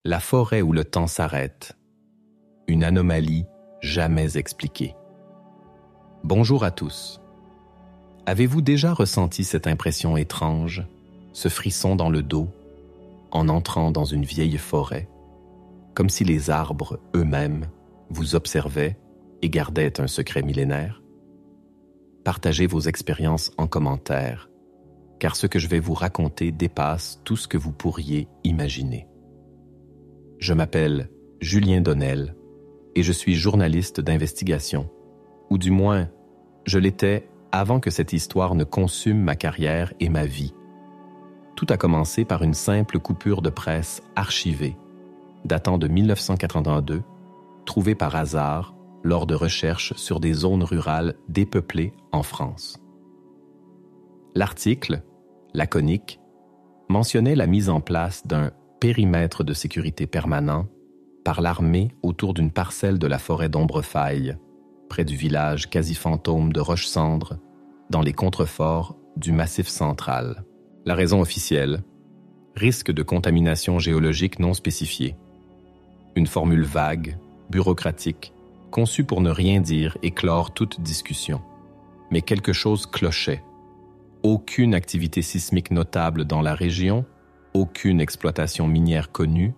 La forêt où le temps s'arrête. Une anomalie jamais expliquée. Bonjour à tous. Avez-vous déjà ressenti cette impression étrange, ce frisson dans le dos, en entrant dans une vieille forêt, comme si les arbres eux-mêmes vous observaient et gardaient un secret millénaire? Partagez vos expériences en commentaire, car ce que je vais vous raconter dépasse tout ce que vous pourriez imaginer. Je m'appelle Julien Donnel et je suis journaliste d'investigation, ou du moins, je l'étais avant que cette histoire ne consume ma carrière et ma vie. Tout a commencé par une simple coupure de presse archivée, datant de 1982, trouvée par hasard lors de recherches sur des zones rurales dépeuplées en France. L'article, laconique, mentionnait la mise en place d'un périmètre de sécurité permanent par l'armée autour d'une parcelle de la forêt d'Ombrefaille, près du village quasi-fantôme de Roche-Cendre, dans les contreforts du Massif central. La raison officielle, risque de contamination géologique non spécifiée. Une formule vague, bureaucratique, conçue pour ne rien dire et clore toute discussion. Mais quelque chose clochait. Aucune activité sismique notable dans la région, aucune exploitation minière connue,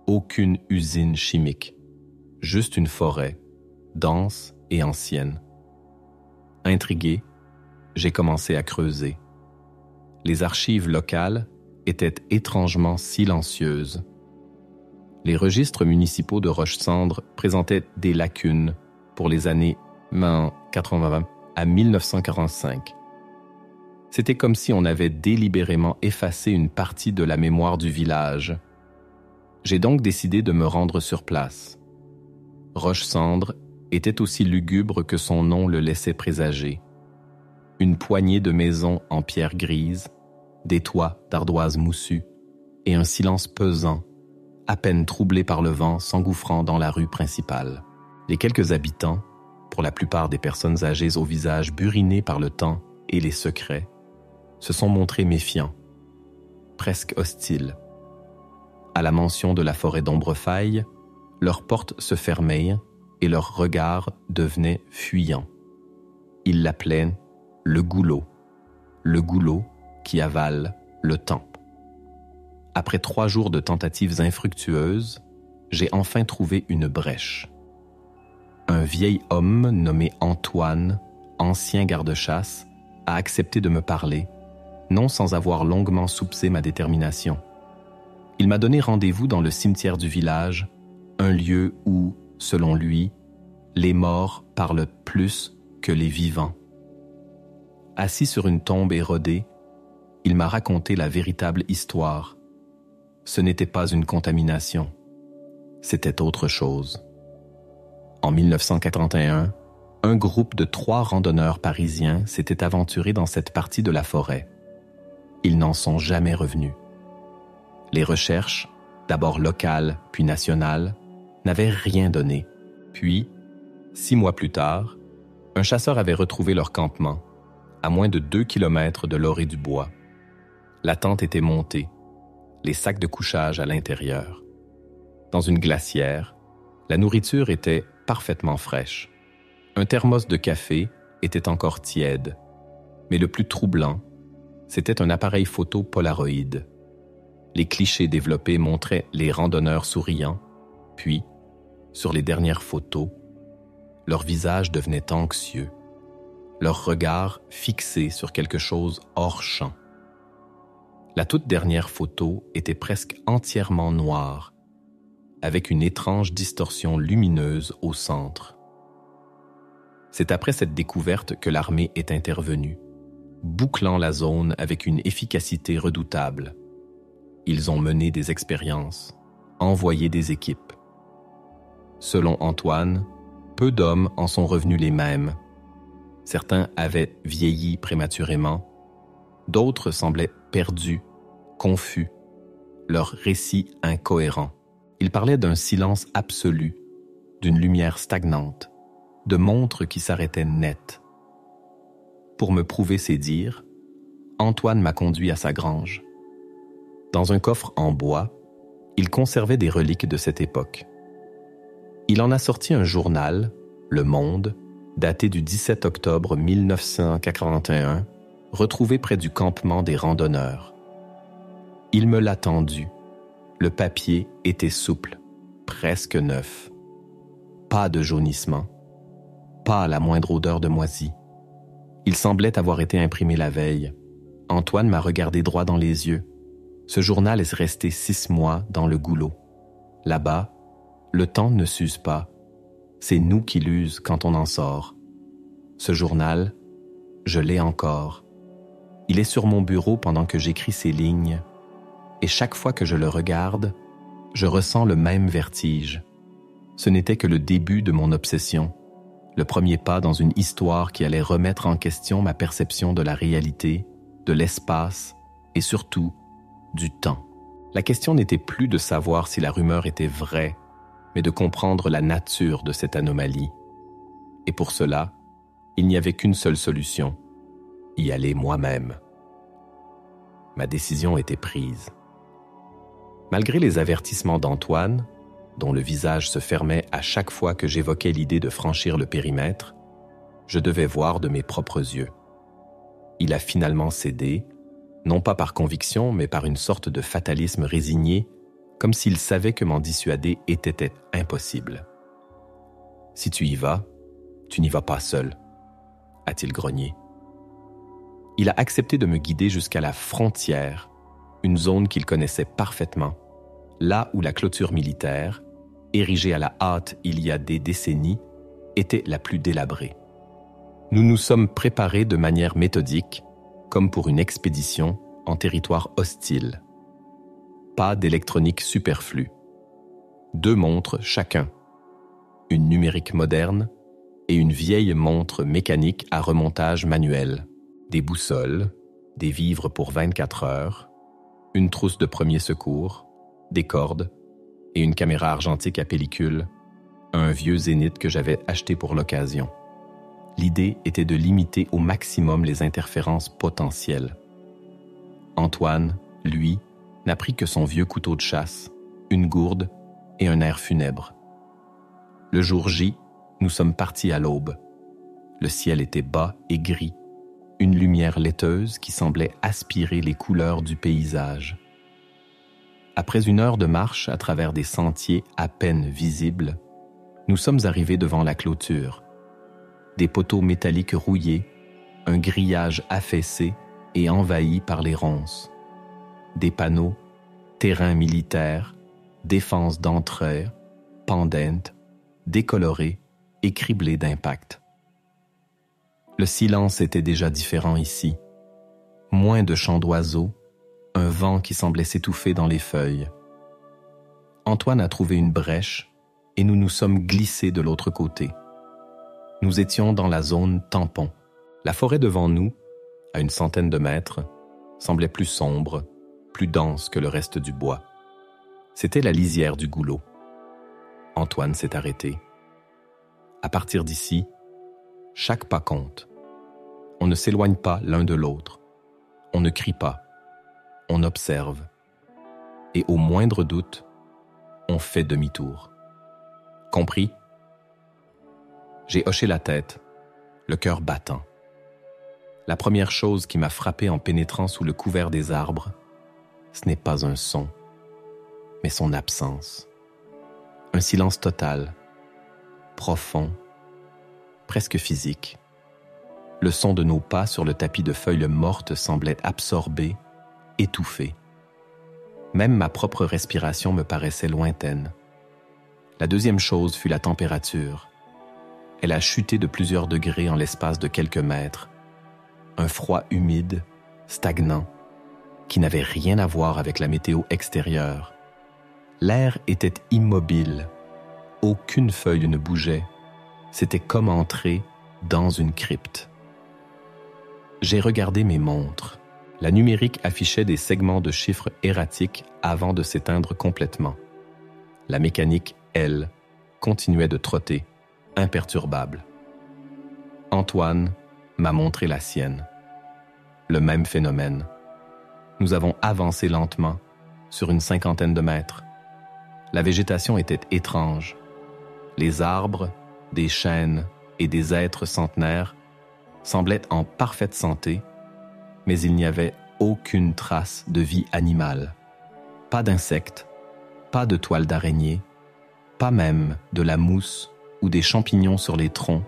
aucune usine chimique. Juste une forêt, dense et ancienne. Intrigué, j'ai commencé à creuser. Les archives locales étaient étrangement silencieuses. Les registres municipaux de Roche-Cendre présentaient des lacunes pour les années 1980 à 1945. C'était comme si on avait délibérément effacé une partie de la mémoire du village. J'ai donc décidé de me rendre sur place. Roche-Cendre était aussi lugubre que son nom le laissait présager. Une poignée de maisons en pierre grise, des toits d'ardoise moussue et un silence pesant, à peine troublé par le vent s'engouffrant dans la rue principale. Les quelques habitants, pour la plupart des personnes âgées au visage buriné par le temps et les secrets, se sont montrés méfiants, presque hostiles. À la mention de la forêt d'Ombrefaille, leurs portes se fermaient et leurs regards devenaient fuyants. Ils l'appelaient le goulot qui avale le temps. Après 3 jours de tentatives infructueuses, j'ai enfin trouvé une brèche. Un vieil homme nommé Antoine, ancien garde-chasse, a accepté de me parler, non sans avoir longuement soupçonné ma détermination. Il m'a donné rendez-vous dans le cimetière du village, un lieu où, selon lui, les morts parlent plus que les vivants. Assis sur une tombe érodée, il m'a raconté la véritable histoire. Ce n'était pas une contamination, c'était autre chose. En 1981, un groupe de 3 randonneurs parisiens s'était aventuré dans cette partie de la forêt. Ils n'en sont jamais revenus. Les recherches, d'abord locales puis nationales, n'avaient rien donné. Puis, 6 mois plus tard, un chasseur avait retrouvé leur campement, à moins de 2 kilomètres de l'orée du bois. La tente était montée, les sacs de couchage à l'intérieur. Dans une glacière, la nourriture était parfaitement fraîche. Un thermos de café était encore tiède, mais le plus troublant, c'était un appareil photo Polaroid. Les clichés développés montraient les randonneurs souriants, puis, sur les dernières photos, leur visage devenait anxieux, leur regard fixé sur quelque chose hors champ. La toute dernière photo était presque entièrement noire, avec une étrange distorsion lumineuse au centre. C'est après cette découverte que l'armée est intervenue, bouclant la zone avec une efficacité redoutable. Ils ont mené des expériences, envoyé des équipes. Selon Antoine, peu d'hommes en sont revenus les mêmes. Certains avaient vieilli prématurément, d'autres semblaient perdus, confus, leurs récits incohérents. Ils parlaient d'un silence absolu, d'une lumière stagnante, de montres qui s'arrêtaient net. Pour me prouver ses dires, Antoine m'a conduit à sa grange. Dans un coffre en bois, Il conservait des reliques de cette époque. Il en a sorti un journal, Le Monde, daté du 17 octobre 1941, retrouvé près du campement des randonneurs. Il me l'a tendu. Le papier était souple, presque neuf. Pas de jaunissement, pas la moindre odeur de moisi. Il semblait avoir été imprimé la veille. Antoine m'a regardé droit dans les yeux. Ce journal est resté 6 mois dans le goulot. Là-bas, le temps ne s'use pas. C'est nous qui l'use quand on en sort. Ce journal, je l'ai encore. Il est sur mon bureau pendant que j'écris ces lignes. Et chaque fois que je le regarde, je ressens le même vertige. Ce n'était que le début de mon obsession, le premier pas dans une histoire qui allait remettre en question ma perception de la réalité, de l'espace et surtout du temps. La question n'était plus de savoir si la rumeur était vraie, mais de comprendre la nature de cette anomalie. Et pour cela, il n'y avait qu'une seule solution, y aller moi-même. Ma décision était prise. Malgré les avertissements d'Antoine, dont le visage se fermait à chaque fois que j'évoquais l'idée de franchir le périmètre, je devais voir de mes propres yeux. Il a finalement cédé, non pas par conviction, mais par une sorte de fatalisme résigné, comme s'il savait que m'en dissuader était impossible. « Si tu y vas, tu n'y vas pas seul », a-t-il grogné. Il a accepté de me guider jusqu'à la frontière, une zone qu'il connaissait parfaitement, là où la clôture militaire, érigée à la hâte il y a des décennies, était la plus délabrée. Nous nous sommes préparés de manière méthodique, comme pour une expédition en territoire hostile. Pas d'électronique superflue. 2 montres chacun, une numérique moderne et une vieille montre mécanique à remontage manuel, des boussoles, des vivres pour 24 heures, une trousse de premiers secours, des cordes et une caméra argentique à pellicule, un vieux Zénith que j'avais acheté pour l'occasion. L'idée était de limiter au maximum les interférences potentielles. Antoine, lui, n'a pris que son vieux couteau de chasse, une gourde et un air funèbre. Le jour J, nous sommes partis à l'aube. Le ciel était bas et gris, une lumière laiteuse qui semblait aspirer les couleurs du paysage. Après 1 heure de marche à travers des sentiers à peine visibles, nous sommes arrivés devant la clôture. Des poteaux métalliques rouillés, un grillage affaissé et envahi par les ronces. Des panneaux, terrain militaire, défense d'entrée, pendente, décolorés et criblés d'impacts. Le silence était déjà différent ici. Moins de chants d'oiseaux, un vent qui semblait s'étouffer dans les feuilles. Antoine a trouvé une brèche et nous nous sommes glissés de l'autre côté. Nous étions dans la zone tampon. La forêt devant nous, à 100 de mètres, semblait plus sombre, plus dense que le reste du bois. C'était la lisière du goulot. Antoine s'est arrêté. À partir d'ici, chaque pas compte. On ne s'éloigne pas l'un de l'autre. On ne crie pas. On observe. Et au moindre doute, on fait demi-tour. Compris? J'ai hoché la tête, le cœur battant. La première chose qui m'a frappé en pénétrant sous le couvert des arbres, ce n'est pas un son, mais son absence. Un silence total, profond, presque physique. Le son de nos pas sur le tapis de feuilles mortes semblait absorbé, étouffé. Même ma propre respiration me paraissait lointaine. La deuxième chose fut la température. Elle a chuté de plusieurs degrés en l'espace de quelques mètres. Un froid humide, stagnant, qui n'avait rien à voir avec la météo extérieure. L'air était immobile. Aucune feuille ne bougeait. C'était comme entrer dans une crypte. J'ai regardé mes montres. La numérique affichait des segments de chiffres erratiques avant de s'éteindre complètement. La mécanique, elle, continuait de trotter, imperturbable. Antoine m'a montré la sienne. Le même phénomène. Nous avons avancé lentement, sur 50 de mètres, La végétation était étrange. Les arbres, des chênes et des êtres centenaires semblaient en parfaite santé, mais il n'y avait aucune trace de vie animale. Pas d'insectes, pas de toiles d'araignée, pas même de la mousse ou des champignons sur les troncs,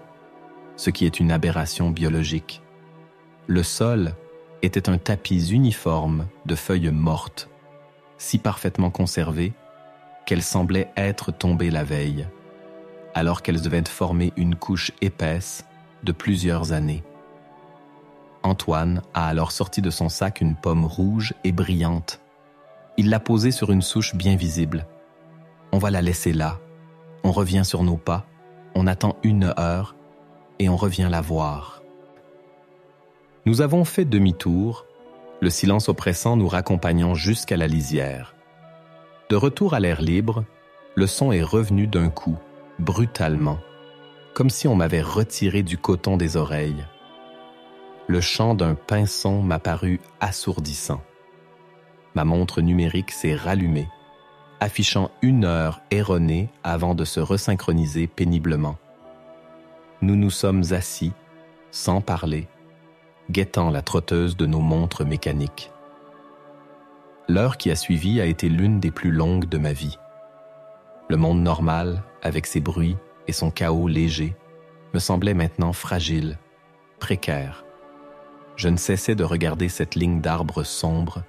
ce qui est une aberration biologique. Le sol était un tapis uniforme de feuilles mortes, si parfaitement conservées qu'elles semblaient être tombées la veille, alors qu'elles devaient former une couche épaisse de plusieurs années. Antoine a alors sorti de son sac une pomme rouge et brillante. Il l'a posée sur une souche bien visible. On va la laisser là. On revient sur nos pas, on attend 1 heure et on revient la voir. Nous avons fait demi-tour, le silence oppressant nous raccompagnant jusqu'à la lisière. De retour à l'air libre, le son est revenu d'un coup, brutalement, comme si on m'avait retiré du coton des oreilles. Le chant d'un pinson m'a paru assourdissant. Ma montre numérique s'est rallumée, affichant 1 heure erronée avant de se resynchroniser péniblement. Nous nous sommes assis, sans parler, guettant la trotteuse de nos montres mécaniques. L'heure qui a suivi a été l'une des plus longues de ma vie. Le monde normal, avec ses bruits et son chaos léger, me semblait maintenant fragile, précaire. Je ne cessais de regarder cette ligne d'arbres sombres,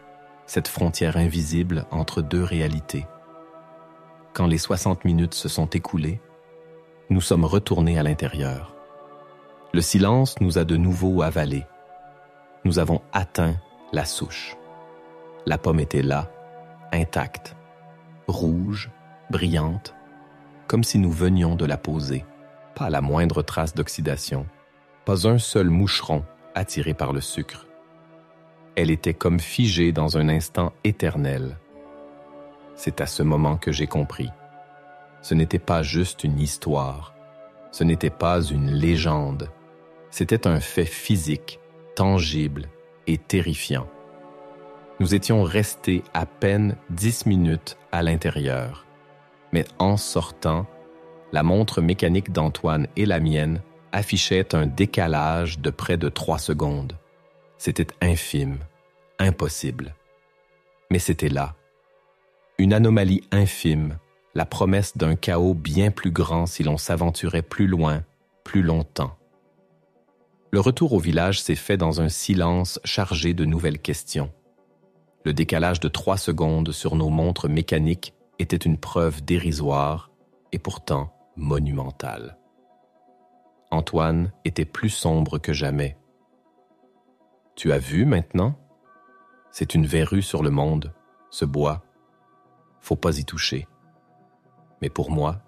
cette frontière invisible entre 2 réalités. Quand les 60 minutes se sont écoulées, nous sommes retournés à l'intérieur. Le silence nous a de nouveau avalés. Nous avons atteint la souche. La pomme était là, intacte, rouge, brillante, comme si nous venions de la poser. Pas la moindre trace d'oxydation, pas un seul moucheron attiré par le sucre. Elle était comme figée dans un instant éternel. C'est à ce moment que j'ai compris. Ce n'était pas juste une histoire, ce n'était pas une légende, c'était un fait physique, tangible et terrifiant. Nous étions restés à peine 10 minutes à l'intérieur, mais en sortant, la montre mécanique d'Antoine et la mienne affichaient un décalage de près de 3 secondes. C'était infime, impossible. Mais c'était là. Une anomalie infime, la promesse d'un chaos bien plus grand si l'on s'aventurait plus loin, plus longtemps. Le retour au village s'est fait dans un silence chargé de nouvelles questions. Le décalage de 3 secondes sur nos montres mécaniques était une preuve dérisoire et pourtant monumentale. Antoine était plus sombre que jamais. « Tu as vu maintenant? C'est une verrue sur le monde, ce bois. Faut pas y toucher. » Mais pour moi,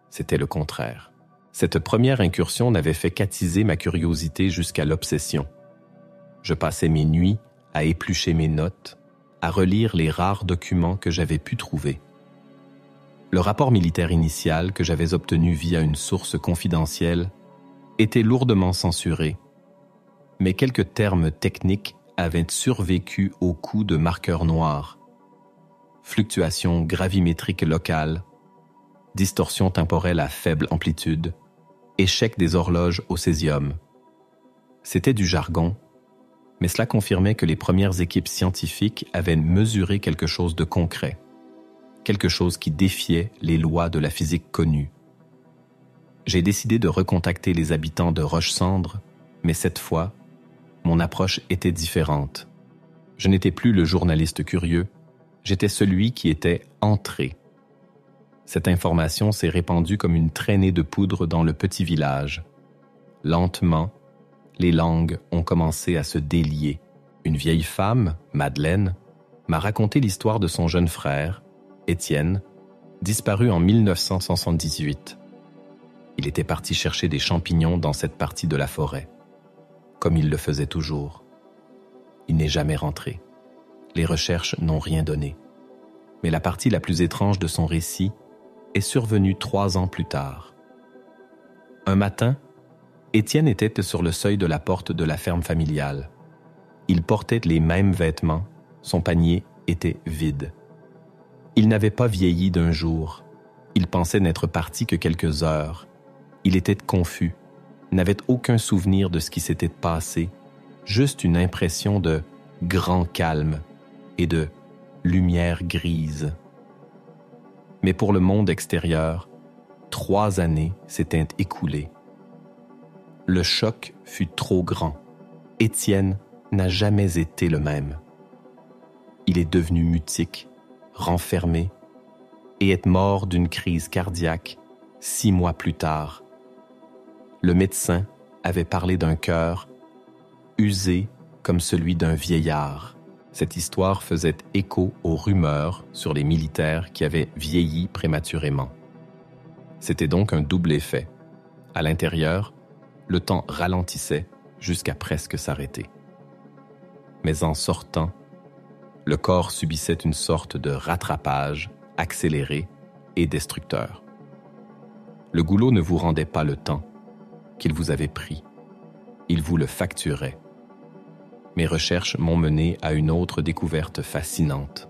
c'était le contraire. Cette première incursion n'avait fait qu'attiser ma curiosité jusqu'à l'obsession. Je passais mes nuits à éplucher mes notes, à relire les rares documents que j'avais pu trouver. Le rapport militaire initial que j'avais obtenu via une source confidentielle était lourdement censuré, mais quelques termes techniques avaient survécu au coup de marqueurs noirs. Fluctuations gravimétriques locales, distorsion temporelle à faible amplitude, échec des horloges au césium. C'était du jargon, mais cela confirmait que les premières équipes scientifiques avaient mesuré quelque chose de concret, quelque chose qui défiait les lois de la physique connue. J'ai décidé de recontacter les habitants de Roche-Cendre, mais cette fois, mon approche était différente. Je n'étais plus le journaliste curieux, j'étais celui qui était entré. Cette information s'est répandue comme une traînée de poudre dans le petit village. Lentement, les langues ont commencé à se délier. Une vieille femme, Madeleine, m'a raconté l'histoire de son jeune frère, Étienne, disparu en 1978. Il était parti chercher des champignons dans cette partie de la forêt, comme il le faisait toujours. Il n'est jamais rentré. Les recherches n'ont rien donné. Mais la partie la plus étrange de son récit est survenue 3 ans plus tard. Un matin, Étienne était sur le seuil de la porte de la ferme familiale. Il portait les mêmes vêtements, son panier était vide. Il n'avait pas vieilli d'un jour, Il pensait n'être parti que quelques heures. Il était confus, n'avait aucun souvenir de ce qui s'était passé, juste une impression de grand calme et de lumière grise. Mais pour le monde extérieur, 3 années s'étaient écoulées. Le choc fut trop grand. Étienne n'a jamais été le même. Il est devenu mutique, renfermé, et est mort d'une crise cardiaque 6 mois plus tard. Le médecin avait parlé d'un cœur usé comme celui d'un vieillard. Cette histoire faisait écho aux rumeurs sur les militaires qui avaient vieilli prématurément. C'était donc un double effet. À l'intérieur, le temps ralentissait jusqu'à presque s'arrêter. Mais en sortant, le corps subissait une sorte de rattrapage accéléré et destructeur. Le goulot ne vous rendait pas le temps qu'il vous avait pris. Il vous le facturait. Mes recherches m'ont mené à une autre découverte fascinante.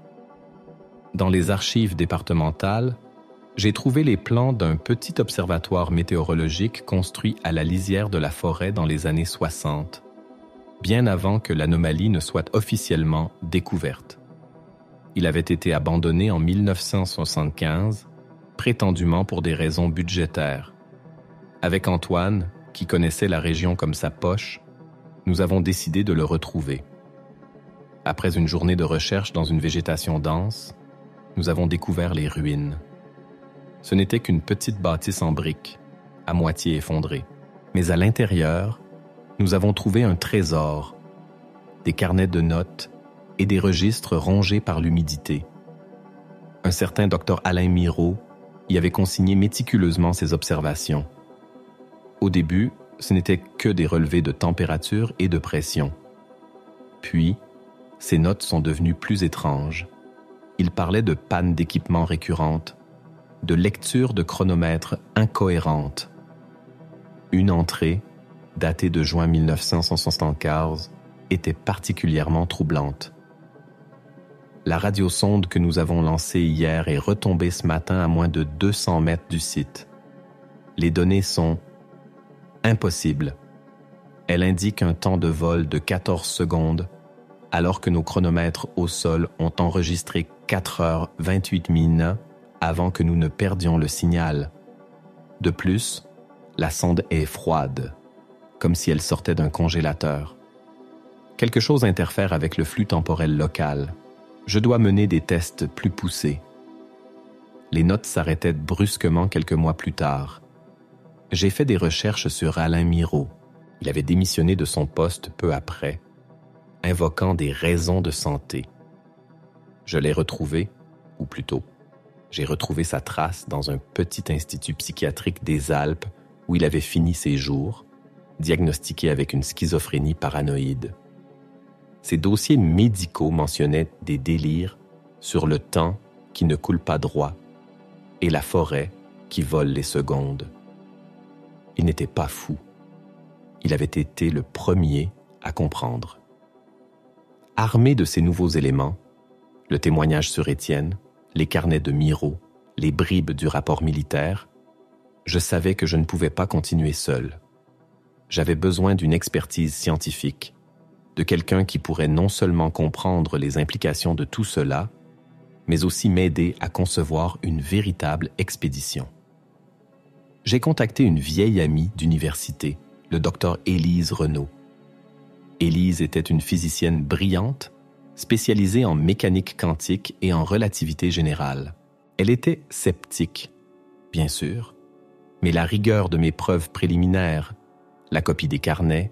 Dans les archives départementales, j'ai trouvé les plans d'un petit observatoire météorologique construit à la lisière de la forêt dans les années 60, bien avant que l'anomalie ne soit officiellement découverte. Il avait été abandonné en 1975, prétendument pour des raisons budgétaires. Avec Antoine, qui connaissait la région comme sa poche, nous avons décidé de le retrouver. Après une journée de recherche dans une végétation dense, nous avons découvert les ruines. Ce n'était qu'une petite bâtisse en briques, à moitié effondrée. Mais à l'intérieur, nous avons trouvé un trésor, des carnets de notes et des registres rongés par l'humidité. Un certain Dr Alain Mirault y avait consigné méticuleusement ses observations. Au début, ce n'était que des relevés de température et de pression. Puis, ces notes sont devenues plus étranges. Il parlait de pannes d'équipement récurrentes, de lectures de chronomètres incohérentes. Une entrée, datée de juin 1975, était particulièrement troublante. La radiosonde que nous avons lancée hier est retombée ce matin à moins de 200 mètres du site. Les données sont impossibles. Elle indique un temps de vol de 14 secondes, alors que nos chronomètres au sol ont enregistré 4 heures 28 minutes avant que nous ne perdions le signal. De plus, la sonde est froide, comme si elle sortait d'un congélateur. Quelque chose interfère avec le flux temporel local. Je dois mener des tests plus poussés. Les notes s'arrêtaient brusquement quelques mois plus tard. J'ai fait des recherches sur Alain Mirault. Il avait démissionné de son poste peu après, invoquant des raisons de santé. Je l'ai retrouvé, ou plutôt, j'ai retrouvé sa trace dans un petit institut psychiatrique des Alpes où il avait fini ses jours, diagnostiqué avec une schizophrénie paranoïde. Ses dossiers médicaux mentionnaient des délires sur le temps qui ne coule pas droit et la forêt qui vole les secondes. Il n'était pas fou. Il avait été le premier à comprendre. Armé de ces nouveaux éléments, le témoignage sur Étienne, les carnets de Mirault, les bribes du rapport militaire, je savais que je ne pouvais pas continuer seul. J'avais besoin d'une expertise scientifique, de quelqu'un qui pourrait non seulement comprendre les implications de tout cela, mais aussi m'aider à concevoir une véritable expédition. J'ai contacté une vieille amie d'université, le docteur Élise Renaud. Élise était une physicienne brillante, spécialisée en mécanique quantique et en relativité générale. Elle était sceptique, bien sûr, mais la rigueur de mes preuves préliminaires, la copie des carnets,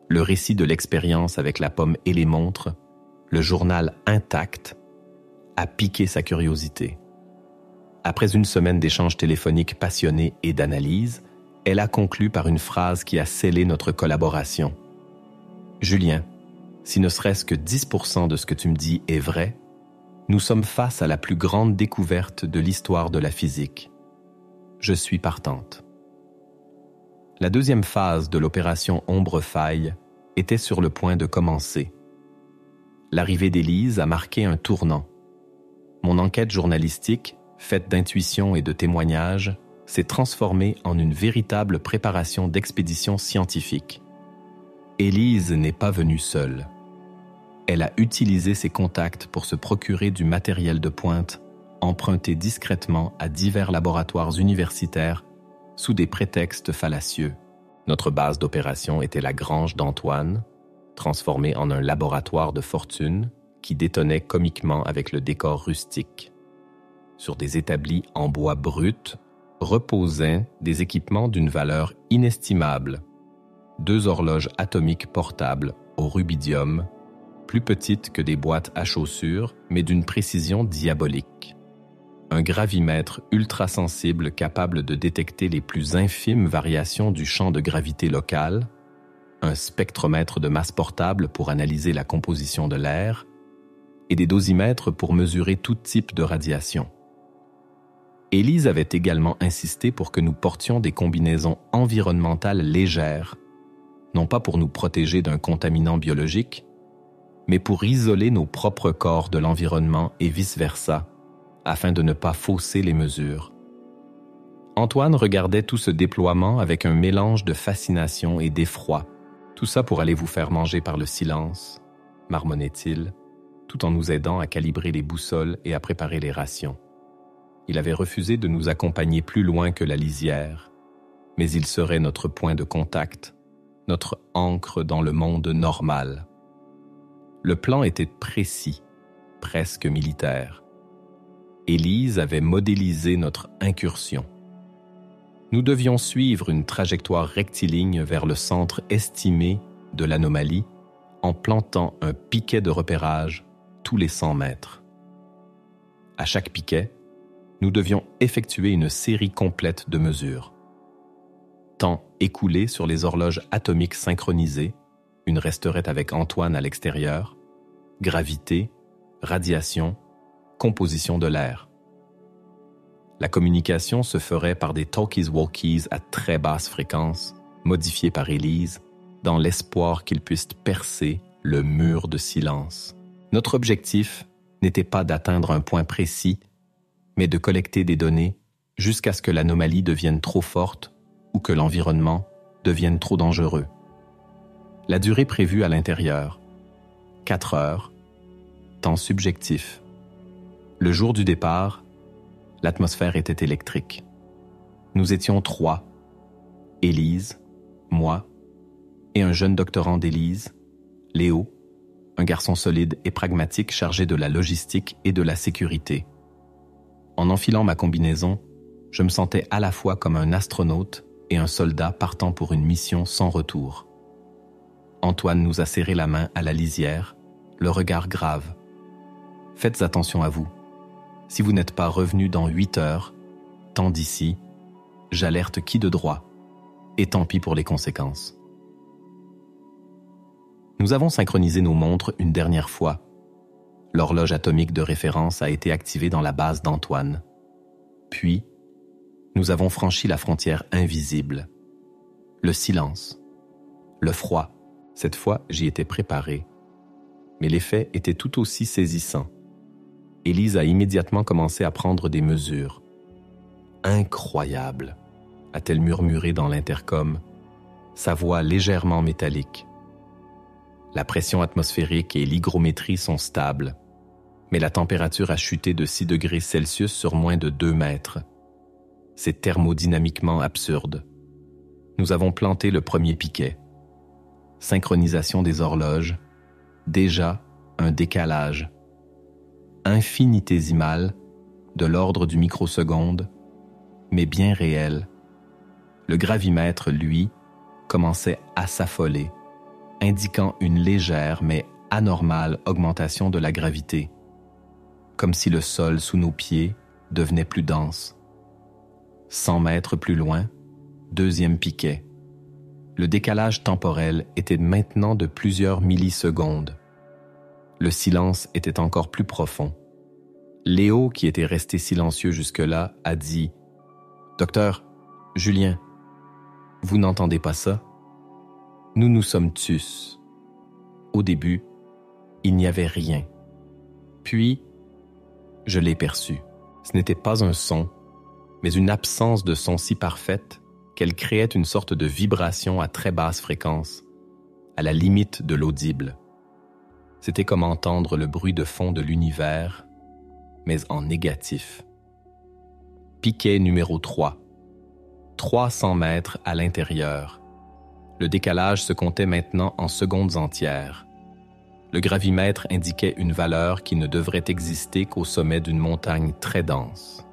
le récit de l'expérience avec la pomme et les montres, le journal intact, a piqué sa curiosité. Après une semaine d'échanges téléphoniques passionnés et d'analyse, elle a conclu par une phrase qui a scellé notre collaboration. « Julien, si ne serait-ce que 10% de ce que tu me dis est vrai, nous sommes face à la plus grande découverte de l'histoire de la physique. Je suis partante. » La deuxième phase de l'opération Ombre-Faille était sur le point de commencer. L'arrivée d'Élise a marqué un tournant. Mon enquête journalistique faite d'intuition et de témoignages, s'est transformée en une véritable préparation d'expédition scientifique. Élise n'est pas venue seule. Elle a utilisé ses contacts pour se procurer du matériel de pointe, emprunté discrètement à divers laboratoires universitaires sous des prétextes fallacieux. Notre base d'opération était la grange d'Antoine, transformée en un laboratoire de fortune qui détonnait comiquement avec le décor rustique. Sur des établis en bois brut reposaient des équipements d'une valeur inestimable. 2 horloges atomiques portables au rubidium, plus petites que des boîtes à chaussures, mais d'une précision diabolique. Un gravimètre ultrasensible capable de détecter les plus infimes variations du champ de gravité local, un spectromètre de masse portable pour analyser la composition de l'air, et des dosimètres pour mesurer tout type de radiation. Élise avait également insisté pour que nous portions des combinaisons environnementales légères, non pas pour nous protéger d'un contaminant biologique, mais pour isoler nos propres corps de l'environnement et vice-versa, afin de ne pas fausser les mesures. Antoine regardait tout ce déploiement avec un mélange de fascination et d'effroi. Tout ça pour aller vous faire manger par le silence, marmonnait-il, tout en nous aidant à calibrer les boussoles et à préparer les rations. Il avait refusé de nous accompagner plus loin que la lisière, mais il serait notre point de contact, notre ancre dans le monde normal. Le plan était précis, presque militaire. Élise avait modélisé notre incursion. Nous devions suivre une trajectoire rectiligne vers le centre estimé de l'anomalie en plantant un piquet de repérage tous les 100 mètres. À chaque piquet, nous devions effectuer une série complète de mesures. Temps écoulé sur les horloges atomiques synchronisées, une resterait avec Antoine à l'extérieur, gravité, radiation, composition de l'air. La communication se ferait par des talkies-walkies à très basse fréquence, modifiés par Élise, dans l'espoir qu'ils puissent percer le mur de silence. Notre objectif n'était pas d'atteindre un point précis, mais de collecter des données jusqu'à ce que l'anomalie devienne trop forte ou que l'environnement devienne trop dangereux. La durée prévue à l'intérieur, 4 heures, temps subjectif. Le jour du départ, l'atmosphère était électrique. Nous étions 3, Élise, moi et un jeune doctorant d'Élise, Léo, un garçon solide et pragmatique chargé de la logistique et de la sécurité. En enfilant ma combinaison, je me sentais à la fois comme un astronaute et un soldat partant pour une mission sans retour. Antoine nous a serré la main à la lisière, le regard grave. « Faites attention à vous. Si vous n'êtes pas revenu dans 8 heures, temps d'ici, j'alerte qui de droit, et tant pis pour les conséquences. » Nous avons synchronisé nos montres une dernière fois. L'horloge atomique de référence a été activée dans la base d'Antoine. Puis, nous avons franchi la frontière invisible. Le silence, le froid. Cette fois, j'y étais préparé. Mais l'effet était tout aussi saisissant. Élise a immédiatement commencé à prendre des mesures. « Incroyable !» a-t-elle murmuré dans l'intercom, sa voix légèrement métallique. La pression atmosphérique et l'hygrométrie sont stables, mais la température a chuté de 6 degrés Celsius sur moins de 2 mètres. C'est thermodynamiquement absurde. Nous avons planté le premier piquet. Synchronisation des horloges. Déjà un décalage. Infinitésimal, de l'ordre du microseconde, mais bien réel. Le gravimètre, lui, commençait à s'affoler, indiquant une légère mais anormale augmentation de la gravité, comme si le sol sous nos pieds devenait plus dense. 100 mètres plus loin, deuxième piquet. Le décalage temporel était maintenant de plusieurs millisecondes. Le silence était encore plus profond. Léo, qui était resté silencieux jusque-là, a dit « Docteur, Julien, vous n'entendez pas ça? Nous nous sommes tus. » Au début, il n'y avait rien. Puis, je l'ai perçu. Ce n'était pas un son, mais une absence de son si parfaite qu'elle créait une sorte de vibration à très basse fréquence, à la limite de l'audible. C'était comme entendre le bruit de fond de l'univers, mais en négatif. Piquet numéro 3. 300 mètres à l'intérieur. Le décalage se comptait maintenant en secondes entières. Le gravimètre indiquait une valeur qui ne devrait exister qu'au sommet d'une montagne très dense.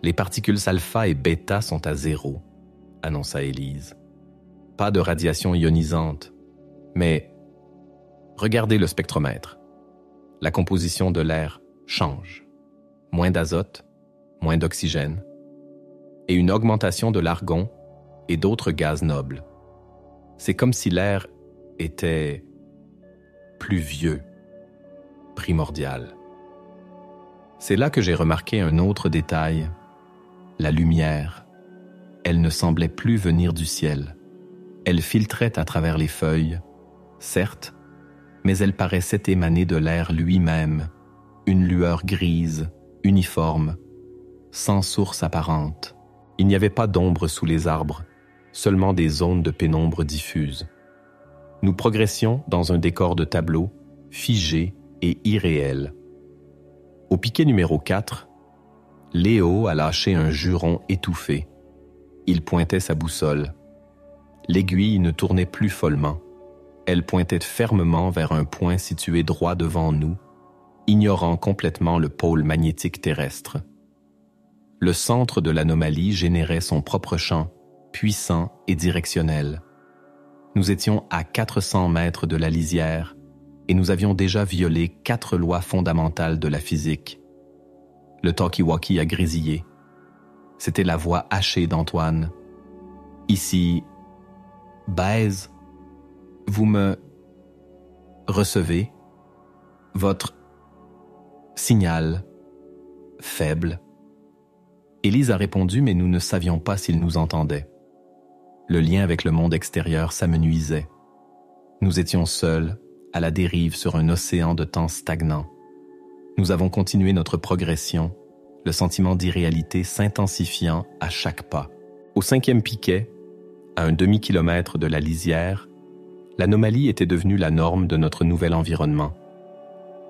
Les particules alpha et bêta sont à 0, annonça Élise. Pas de radiation ionisante, mais regardez le spectromètre. La composition de l'air change. Moins d'azote, moins d'oxygène, et une augmentation de l'argon et d'autres gaz nobles. C'est comme si l'air était plus vieux, primordial. C'est là que j'ai remarqué un autre détail, la lumière. Elle ne semblait plus venir du ciel. Elle filtrait à travers les feuilles, certes, mais elle paraissait émaner de l'air lui-même, une lueur grise, uniforme, sans source apparente. Il n'y avait pas d'ombre sous les arbres, seulement des zones de pénombre diffuse. Nous progressions dans un décor de tableau, figé et irréel. Au piquet numéro 4, Léo a lâché un juron étouffé. Il pointait sa boussole. L'aiguille ne tournait plus follement. Elle pointait fermement vers un point situé droit devant nous, ignorant complètement le pôle magnétique terrestre. Le centre de l'anomalie générait son propre champ, puissant et directionnel. Nous étions à 400 mètres de la lisière et nous avions déjà violé 4 lois fondamentales de la physique. Le talkie-walkie a grésillé. C'était la voix hachée d'Antoine. Ici, Baise, vous me recevez? Votre signal faible. Élise a répondu, mais nous ne savions pas s'il nous entendait. Le lien avec le monde extérieur s'amenuisait. Nous étions seuls, à la dérive sur un océan de temps stagnant. Nous avons continué notre progression, le sentiment d'irréalité s'intensifiant à chaque pas. Au 5e piquet, à un demi-kilomètre de la lisière, l'anomalie était devenue la norme de notre nouvel environnement.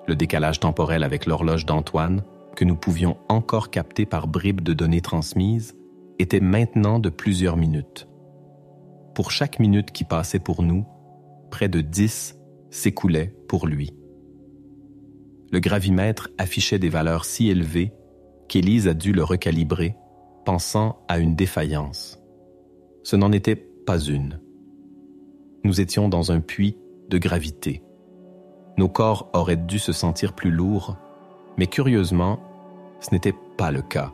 Le décalage temporel avec l'horloge d'Antoine, que nous pouvions encore capter par bribes de données transmises, était maintenant de plusieurs minutes. Pour chaque minute qui passait pour nous, près de 10 s'écoulaient pour lui. Le gravimètre affichait des valeurs si élevées qu'Élise a dû le recalibrer, pensant à une défaillance. Ce n'en était pas une. Nous étions dans un puits de gravité. Nos corps auraient dû se sentir plus lourds, mais curieusement, ce n'était pas le cas.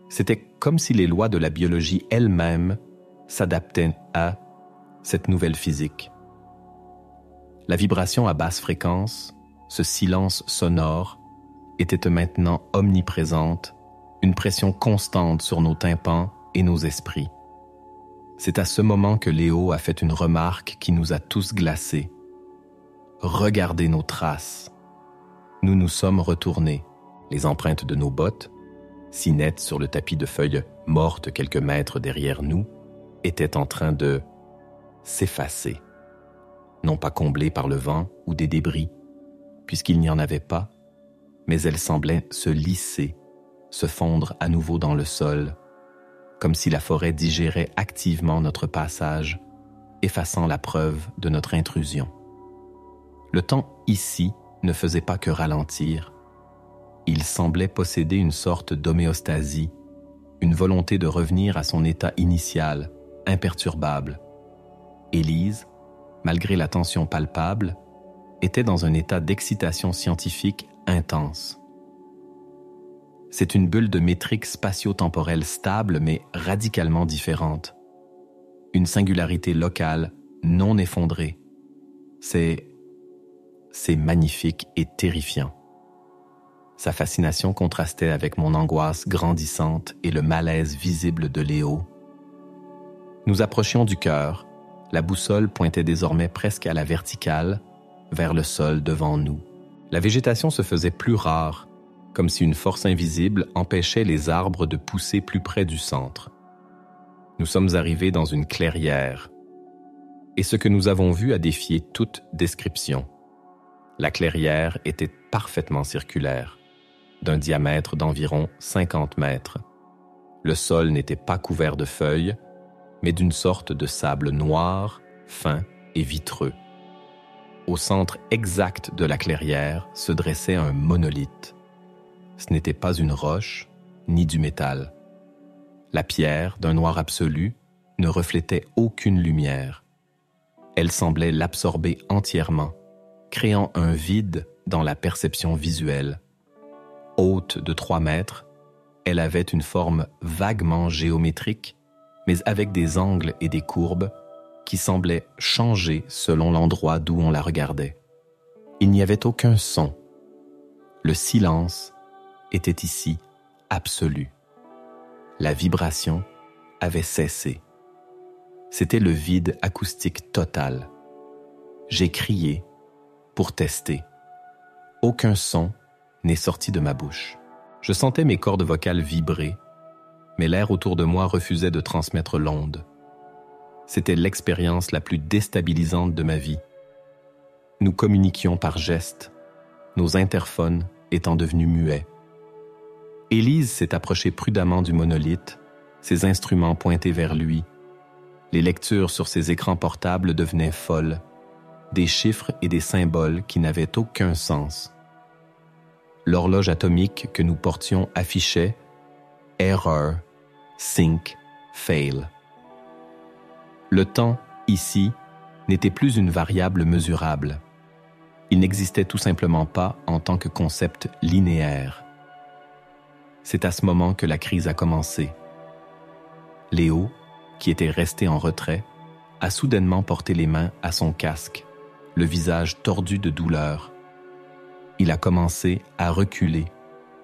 C'était comme si les lois de la biologie elles-mêmes s'adaptaient à cette nouvelle physique. La vibration à basse fréquence, ce silence sonore, était maintenant omniprésente, une pression constante sur nos tympans et nos esprits. C'est à ce moment que Léo a fait une remarque qui nous a tous glacés. « Regardez nos traces. » Nous nous sommes retournés. Les empreintes de nos bottes, si nettes sur le tapis de feuilles mortes quelques mètres derrière nous, étaient en train de s'effacer. Non pas comblées par le vent ou des débris, puisqu'il n'y en avait pas, mais elles semblaient se lisser, se fondre à nouveau dans le sol, comme si la forêt digérait activement notre passage, effaçant la preuve de notre intrusion. Le temps ici ne faisait pas que ralentir. Il semblait posséder une sorte d'homéostasie, une volonté de revenir à son état initial, imperturbable. Élise, malgré la tension palpable, était dans un état d'excitation scientifique intense. C'est une bulle de métrique spatio-temporelle stable mais radicalement différente. Une singularité locale, non effondrée. C'est magnifique et terrifiant. Sa fascination contrastait avec mon angoisse grandissante et le malaise visible de Léo. Nous approchions du cœur. La boussole pointait désormais presque à la verticale, vers le sol devant nous. La végétation se faisait plus rare, comme si une force invisible empêchait les arbres de pousser plus près du centre. Nous sommes arrivés dans une clairière, et ce que nous avons vu a défié toute description. La clairière était parfaitement circulaire, d'un diamètre d'environ 50 mètres. Le sol n'était pas couvert de feuilles, mais d'une sorte de sable noir, fin et vitreux. Au centre exact de la clairière se dressait un monolithe. Ce n'était pas une roche, ni du métal. La pierre, d'un noir absolu, ne reflétait aucune lumière. Elle semblait l'absorber entièrement, créant un vide dans la perception visuelle. Haute de 3 mètres, elle avait une forme vaguement géométrique, mais avec des angles et des courbes qui semblaient changer selon l'endroit d'où on la regardait. Il n'y avait aucun son. Le silence était ici absolu. La vibration avait cessé. C'était le vide acoustique total. J'ai crié pour tester. Aucun son n'est sorti de ma bouche. Je sentais mes cordes vocales vibrer, mais l'air autour de moi refusait de transmettre l'onde. C'était l'expérience la plus déstabilisante de ma vie. Nous communiquions par gestes, nos interphones étant devenus muets. Élise s'est approchée prudemment du monolithe, ses instruments pointés vers lui. Les lectures sur ses écrans portables devenaient folles, des chiffres et des symboles qui n'avaient aucun sens. L'horloge atomique que nous portions affichait « Error, Sync, Fail ». Le temps, ici, n'était plus une variable mesurable. Il n'existait tout simplement pas en tant que concept linéaire. C'est à ce moment que la crise a commencé. Léo, qui était resté en retrait, a soudainement porté les mains à son casque, le visage tordu de douleur. Il a commencé à reculer,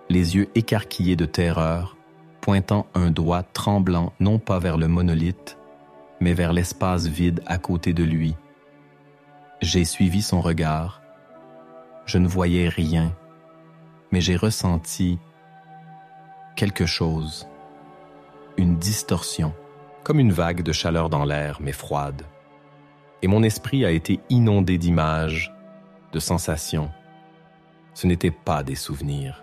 les yeux écarquillés de terreur, pointant un doigt tremblant non pas vers le monolithe, mais vers l'espace vide à côté de lui. J'ai suivi son regard. Je ne voyais rien, mais j'ai ressenti quelque chose, une distorsion, comme une vague de chaleur dans l'air, mais froide. Et mon esprit a été inondé d'images, de sensations. Ce n'étaient pas des souvenirs.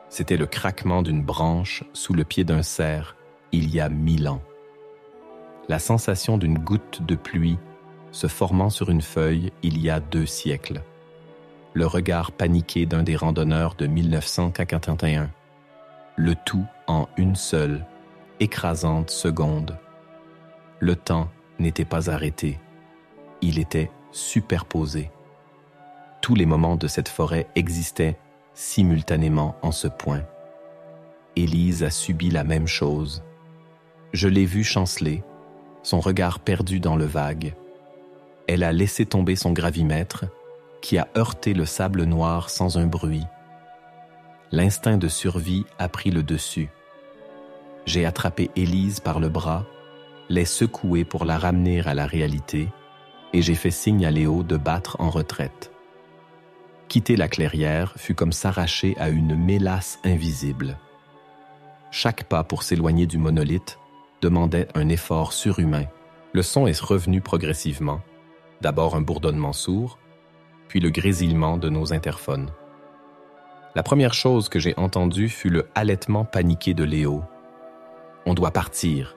C'était le craquement d'une branche sous le pied d'un cerf il y a 1000 ans. La sensation d'une goutte de pluie se formant sur une feuille il y a 2 siècles. Le regard paniqué d'un des randonneurs de 1951. Le tout en une seule, écrasante seconde. Le temps n'était pas arrêté. Il était superposé. Tous les moments de cette forêt existaient simultanément en ce point. Élise a subi la même chose. Je l'ai vue chanceler, son regard perdu dans le vague. Elle a laissé tomber son gravimètre, qui a heurté le sable noir sans un bruit. L'instinct de survie a pris le dessus. J'ai attrapé Élise par le bras, l'ai secouée pour la ramener à la réalité, et j'ai fait signe à Léo de battre en retraite. Quitter la clairière fut comme s'arracher à une mélasse invisible. Chaque pas pour s'éloigner du monolithe demandait un effort surhumain. Le son est revenu progressivement. D'abord un bourdonnement sourd, puis le grésillement de nos interphones. La première chose que j'ai entendue fut le halètement paniqué de Léo. « On doit partir.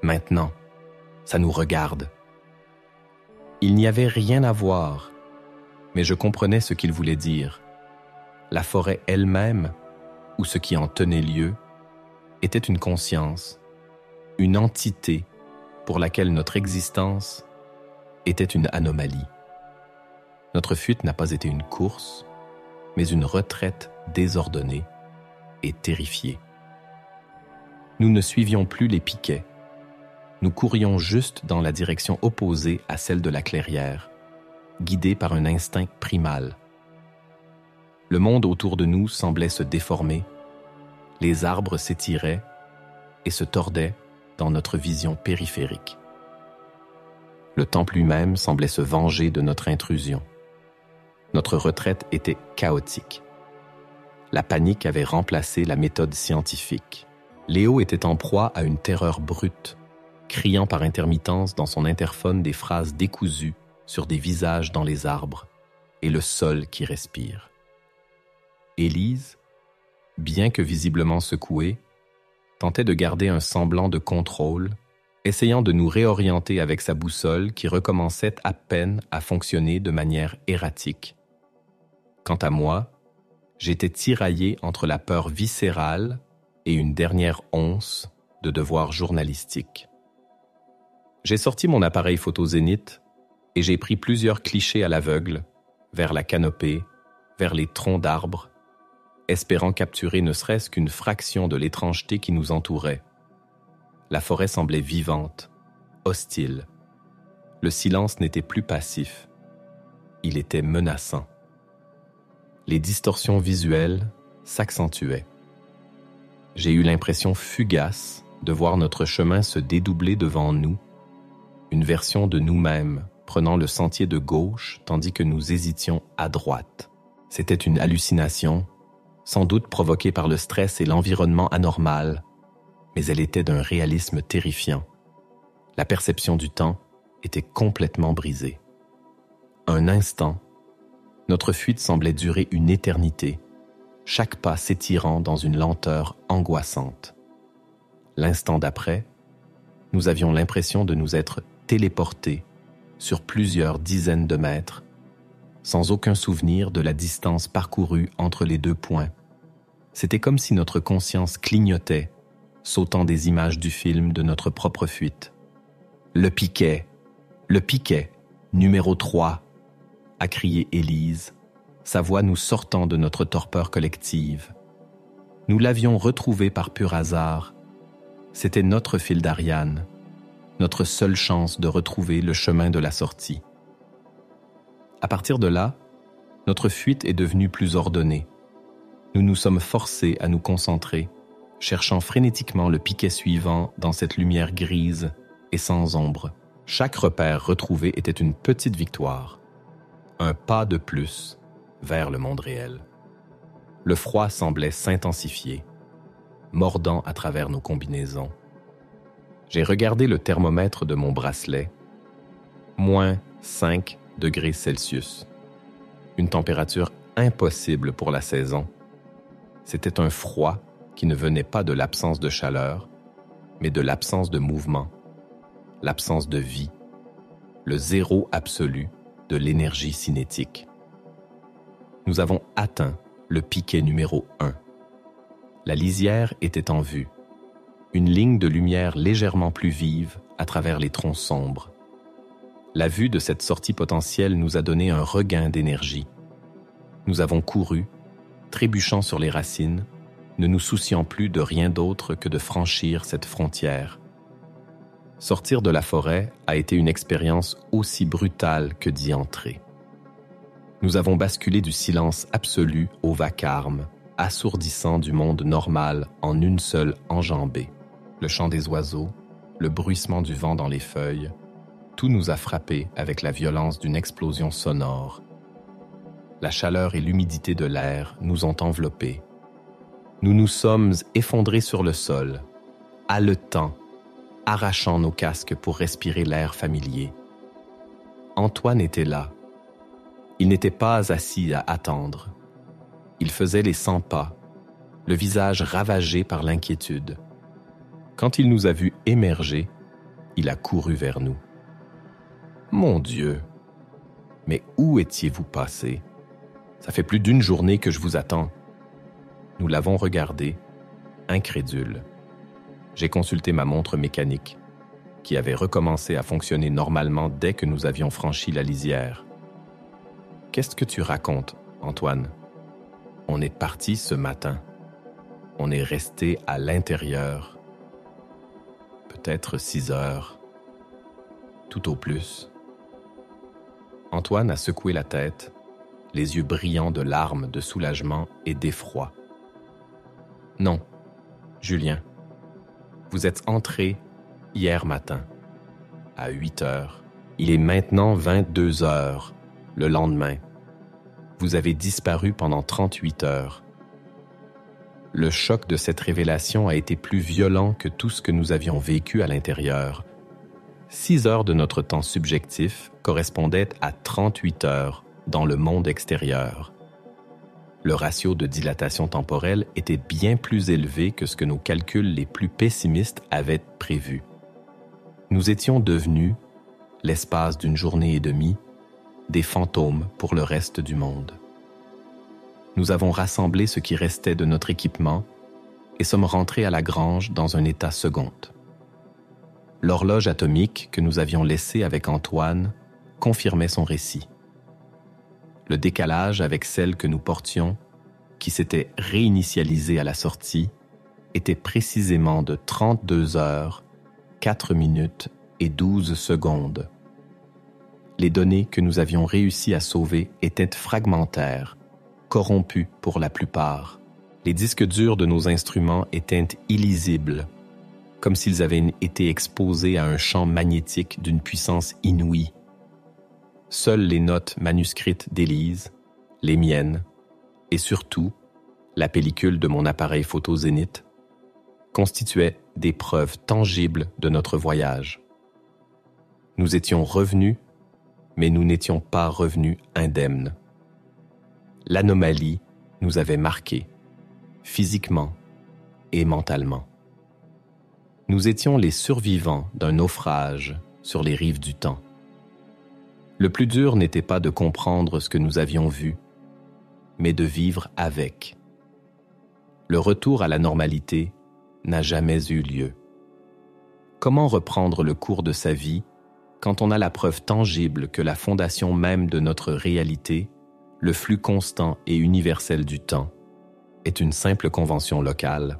Maintenant. Ça nous regarde. » Il n'y avait rien à voir, mais je comprenais ce qu'il voulait dire. La forêt elle-même, ou ce qui en tenait lieu, était une conscience, une entité pour laquelle notre existence était une anomalie. Notre fuite n'a pas été une course, mais une retraite désordonnée et terrifiée. Nous ne suivions plus les piquets. Nous courions juste dans la direction opposée à celle de la clairière, guidés par un instinct primal. Le monde autour de nous semblait se déformer, les arbres s'étiraient et se tordaient dans notre vision périphérique. Le temple lui-même semblait se venger de notre intrusion. Notre retraite était chaotique. La panique avait remplacé la méthode scientifique. Léo était en proie à une terreur brute, criant par intermittence dans son interphone des phrases décousues sur des visages dans les arbres et le sol qui respire. Élise, bien que visiblement secouée, tentait de garder un semblant de contrôle, essayant de nous réorienter avec sa boussole qui recommençait à peine à fonctionner de manière erratique. Quant à moi, j'étais tiraillé entre la peur viscérale et une dernière once de devoir journalistique. J'ai sorti mon appareil photo Zénith et j'ai pris plusieurs clichés à l'aveugle, vers la canopée, vers les troncs d'arbres, espérant capturer ne serait-ce qu'une fraction de l'étrangeté qui nous entourait. La forêt semblait vivante, hostile. Le silence n'était plus passif. Il était menaçant. Les distorsions visuelles s'accentuaient. J'ai eu l'impression fugace de voir notre chemin se dédoubler devant nous, une version de nous-mêmes prenant le sentier de gauche tandis que nous hésitions à droite. C'était une hallucination, sans doute provoquée par le stress et l'environnement anormal, mais elle était d'un réalisme terrifiant. La perception du temps était complètement brisée. Un instant, notre fuite semblait durer une éternité, chaque pas s'étirant dans une lenteur angoissante. L'instant d'après, nous avions l'impression de nous être téléportés sur plusieurs dizaines de mètres, sans aucun souvenir de la distance parcourue entre les deux points. C'était comme si notre conscience clignotait, sautant des images du film de notre propre fuite. Le piquet, numéro 3, a crié Élise, sa voix nous sortant de notre torpeur collective. Nous l'avions retrouvé par pur hasard. C'était notre fil d'Ariane, notre seule chance de retrouver le chemin de la sortie. À partir de là, notre fuite est devenue plus ordonnée. Nous nous sommes forcés à nous concentrer, cherchant frénétiquement le piquet suivant dans cette lumière grise et sans ombre. Chaque repère retrouvé était une petite victoire, un pas de plus vers le monde réel. Le froid semblait s'intensifier, mordant à travers nos combinaisons. J'ai regardé le thermomètre de mon bracelet. Moins 5 degrés Celsius. Une température impossible pour la saison. C'était un froid qui ne venait pas de l'absence de chaleur, mais de l'absence de mouvement, l'absence de vie, le zéro absolu de l'énergie cinétique. Nous avons atteint le piquet numéro 1. La lisière était en vue. Une ligne de lumière légèrement plus vive à travers les troncs sombres. La vue de cette sortie potentielle nous a donné un regain d'énergie. Nous avons couru, trébuchant sur les racines, ne nous souciant plus de rien d'autre que de franchir cette frontière. Sortir de la forêt a été une expérience aussi brutale que d'y entrer. Nous avons basculé du silence absolu au vacarme, assourdissant du monde normal en une seule enjambée. Le chant des oiseaux, le bruissement du vent dans les feuilles, tout nous a frappés avec la violence d'une explosion sonore. La chaleur et l'humidité de l'air nous ont enveloppés. Nous nous sommes effondrés sur le sol, haletants, arrachant nos casques pour respirer l'air familier. Antoine était là. Il n'était pas assis à attendre. Il faisait les 100 pas, le visage ravagé par l'inquiétude. Quand il nous a vus émerger, il a couru vers nous. « Mon Dieu! Mais où étiez-vous passé? Ça fait plus d'une journée que je vous attends. » Nous l'avons regardé, incrédule. J'ai consulté ma montre mécanique, qui avait recommencé à fonctionner normalement dès que nous avions franchi la lisière. « Qu'est-ce que tu racontes, Antoine? On est parti ce matin. On est resté à l'intérieur. Peut-être 6 heures. Tout au plus. » Antoine a secoué la tête, les yeux brillants de larmes de soulagement et d'effroi. « Non, Julien, vous êtes entré hier matin, à 8 heures. Il est maintenant 22 heures, le lendemain. Vous avez disparu pendant 38 heures. le choc de cette révélation a été plus violent que tout ce que nous avions vécu à l'intérieur. 6 heures de notre temps subjectif correspondaient à 38 heures dans le monde extérieur. Le ratio de dilatation temporelle était bien plus élevé que ce que nos calculs les plus pessimistes avaient prévu. Nous étions devenus, l'espace d'une journée et demie, des fantômes pour le reste du monde. Nous avons rassemblé ce qui restait de notre équipement et sommes rentrés à la grange dans un état second. L'horloge atomique que nous avions laissée avec Antoine confirmait son récit. Le décalage avec celle que nous portions, qui s'était réinitialisée à la sortie, était précisément de 32 heures, 4 minutes et 12 secondes. Les données que nous avions réussi à sauver étaient fragmentaires, corrompues pour la plupart. Les disques durs de nos instruments étaient illisibles, comme s'ils avaient été exposés à un champ magnétique d'une puissance inouïe. Seules les notes manuscrites d'Élise, les miennes, et surtout la pellicule de mon appareil photo Zénith, constituaient des preuves tangibles de notre voyage. Nous étions revenus, mais nous n'étions pas revenus indemnes. L'anomalie nous avait marqués, physiquement et mentalement. Nous étions les survivants d'un naufrage sur les rives du temps. Le plus dur n'était pas de comprendre ce que nous avions vu, mais de vivre avec. Le retour à la normalité n'a jamais eu lieu. Comment reprendre le cours de sa vie quand on a la preuve tangible que la fondation même de notre réalité, le flux constant et universel du temps, est une simple convention locale?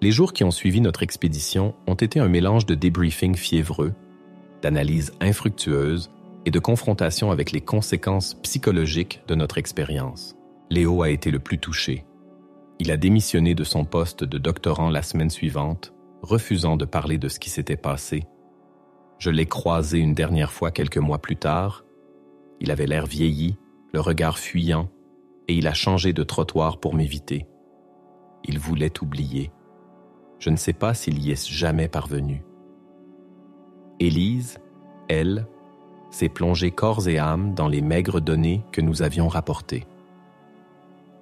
Les jours qui ont suivi notre expédition ont été un mélange de débriefing fiévreux, d'analyse infructueuse et de confrontation avec les conséquences psychologiques de notre expérience. Léo a été le plus touché. Il a démissionné de son poste de doctorant la semaine suivante, refusant de parler de ce qui s'était passé. Je l'ai croisé une dernière fois quelques mois plus tard. Il avait l'air vieilli, le regard fuyant, et il a changé de trottoir pour m'éviter. Il voulait oublier. Je ne sais pas s'il y est jamais parvenu. Élise, elle, s'est plongée corps et âme dans les maigres données que nous avions rapportées.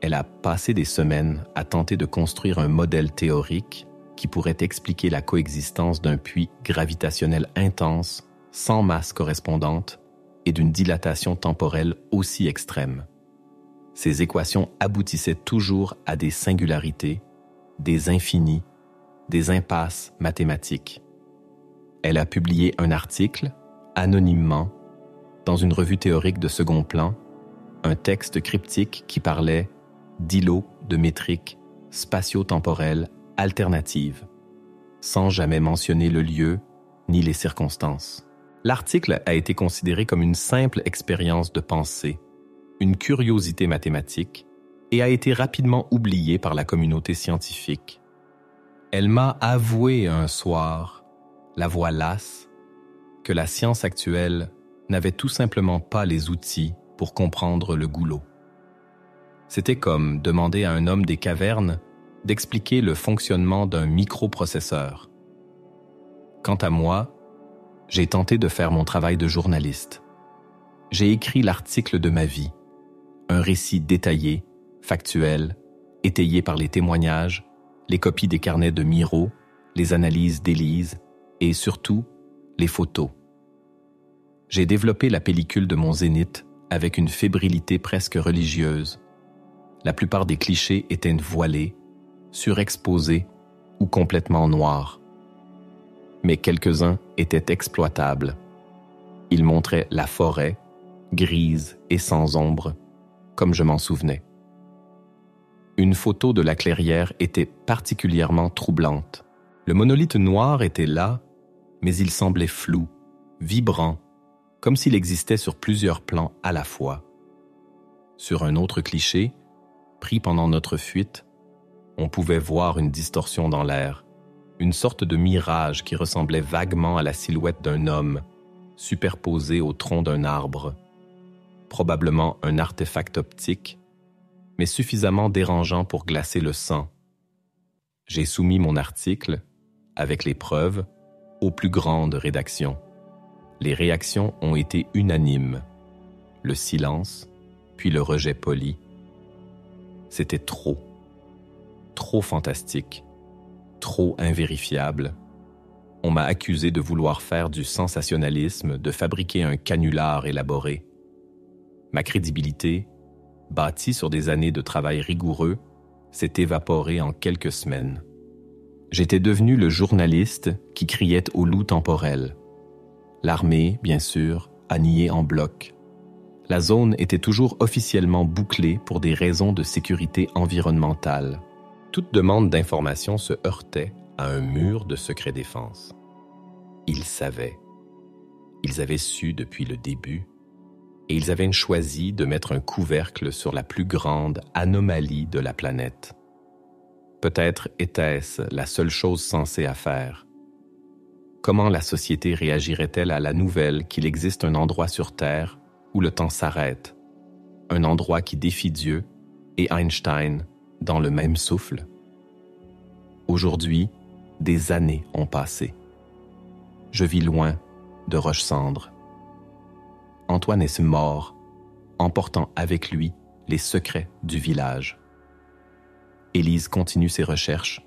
Elle a passé des semaines à tenter de construire un modèle théorique qui pourrait expliquer la coexistence d'un puits gravitationnel intense, sans masse correspondante et d'une dilatation temporelle aussi extrême. Ces équations aboutissaient toujours à des singularités, des infinis, des impasses mathématiques. Elle a publié un article, anonymement, dans une revue théorique de second plan, un texte cryptique qui parlait d'îlots de métrique spatio-temporelle alternative, sans jamais mentionner le lieu ni les circonstances. L'article a été considéré comme une simple expérience de pensée, une curiosité mathématique, et a été rapidement oublié par la communauté scientifique. Elle m'a avoué un soir, la voix lasse, que la science actuelle n'avait tout simplement pas les outils pour comprendre le goulot. C'était comme demander à un homme des cavernes d'expliquer le fonctionnement d'un microprocesseur. Quant à moi, j'ai tenté de faire mon travail de journaliste. J'ai écrit l'article de ma vie, un récit détaillé, factuel, étayé par les témoignages, les copies des carnets de Miro, les analyses d'Élise et surtout, les photos. J'ai développé la pellicule de mon Zénith avec une fébrilité presque religieuse. La plupart des clichés étaient voilés, surexposés ou complètement noirs. Mais quelques-uns étaient exploitables. Ils montraient la forêt, grise et sans ombre, comme je m'en souvenais. Une photo de la clairière était particulièrement troublante. Le monolithe noir était là, mais il semblait flou, vibrant, comme s'il existait sur plusieurs plans à la fois. Sur un autre cliché, pris pendant notre fuite, on pouvait voir une distorsion dans l'air, une sorte de mirage qui ressemblait vaguement à la silhouette d'un homme, superposé au tronc d'un arbre. Probablement un artefact optique, mais suffisamment dérangeant pour glacer le sang. J'ai soumis mon article, avec les preuves, aux plus grandes rédactions. Les réactions ont été unanimes. Le silence, puis le rejet poli. C'était trop fantastique, trop invérifiable. On m'a accusé de vouloir faire du sensationnalisme, de fabriquer un canular élaboré. Ma crédibilité, bâtie sur des années de travail rigoureux, s'est évaporée en quelques semaines. J'étais devenu le journaliste qui criait au loup temporel. L'armée, bien sûr, a nié en bloc. La zone était toujours officiellement bouclée pour des raisons de sécurité environnementale. Toute demande d'information se heurtait à un mur de secret défense. Ils savaient. Ils avaient su depuis le début, et ils avaient choisi de mettre un couvercle sur la plus grande anomalie de la planète. Peut-être était-ce la seule chose sensée à faire. Comment la société réagirait-elle à la nouvelle qu'il existe un endroit sur Terre où le temps s'arrête, un endroit qui défie Dieu et Einstein dans le même souffle? Aujourd'hui, des années ont passé. Je vis loin de Roche-Cendre. Antoine est mort, emportant avec lui les secrets du village. Élise continue ses recherches,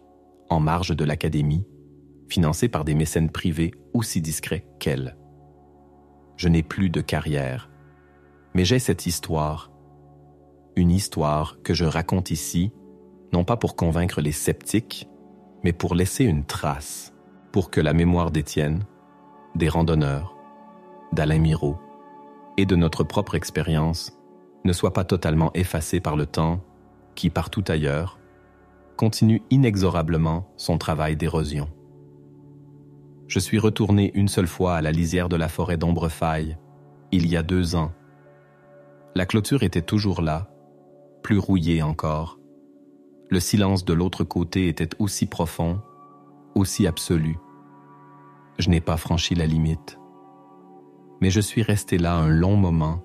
en marge de l'académie, financée par des mécènes privés aussi discrets qu'elle. Je n'ai plus de carrière, mais j'ai cette histoire. Une histoire que je raconte ici, non pas pour convaincre les sceptiques, mais pour laisser une trace, pour que la mémoire d'Étienne, des randonneurs, d'Alain Miraut et de notre propre expérience ne soit pas totalement effacée par le temps qui, partout ailleurs, continue inexorablement son travail d'érosion. Je suis retourné une seule fois à la lisière de la forêt d'Ombrefaille, il y a 2 ans. La clôture était toujours là, plus rouillée encore. Le silence de l'autre côté était aussi profond, aussi absolu. Je n'ai pas franchi la limite. Mais je suis resté là un long moment,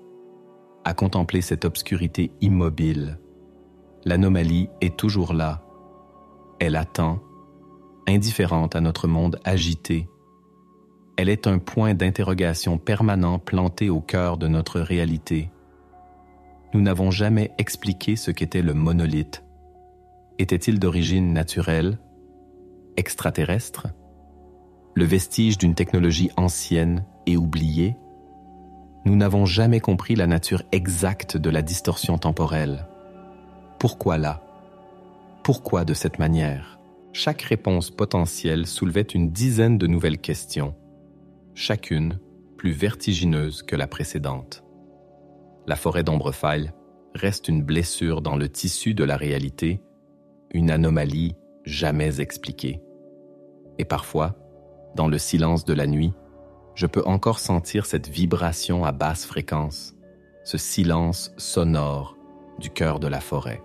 à contempler cette obscurité immobile. L'anomalie est toujours là. Elle attend, indifférente à notre monde agité. Elle est un point d'interrogation permanent planté au cœur de notre réalité. Nous n'avons jamais expliqué ce qu'était le monolithe. Était-il d'origine naturelle, extraterrestre, le vestige d'une technologie ancienne et oubliée? Nous n'avons jamais compris la nature exacte de la distorsion temporelle. Pourquoi là? Pourquoi de cette manière? Chaque réponse potentielle soulevait une dizaine de nouvelles questions, chacune plus vertigineuse que la précédente. La forêt d'Ombrefaille reste une blessure dans le tissu de la réalité, une anomalie jamais expliquée. Et parfois, dans le silence de la nuit, je peux encore sentir cette vibration à basse fréquence, ce silence sonore du cœur de la forêt.